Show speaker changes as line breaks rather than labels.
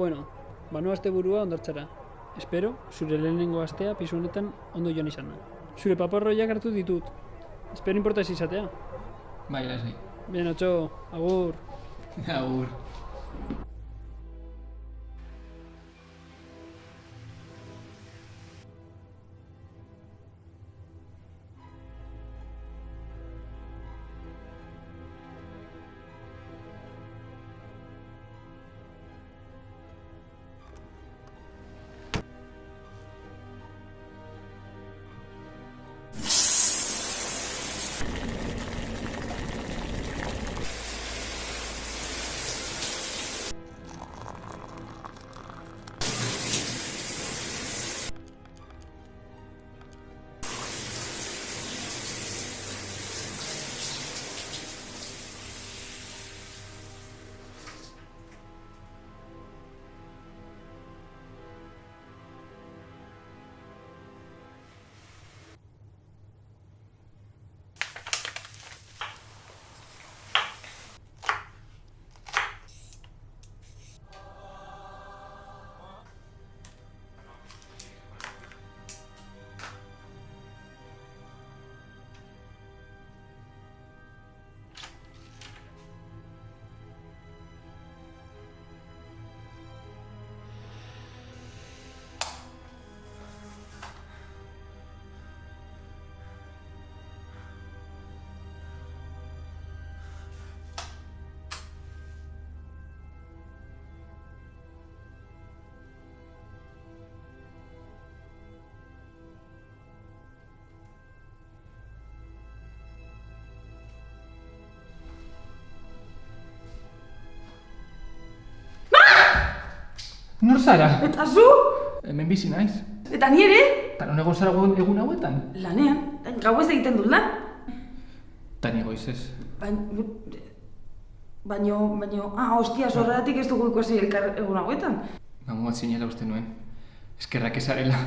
Bueno, banoa asteburua hondartzara. Espero, zure lehenengo astea pisu honetan ondo joan izana. Zure paparroiak hartu ditut. Espero importa ez izatea.
Bai, lasai.
Bien, atxo, agur.
Agur. Nor zara?
Eta zu?
Hemen bizi naiz.
Eta ni ere?
Eta non egon zara egun hauetan?
Lanean, gauez egiten dut lan.
Eta ni goizez.
Hostia, zorratik ez dugu ikusi elkar egun hauetan.
Mamuat zinela uste nuen. Eskerrak ezarela.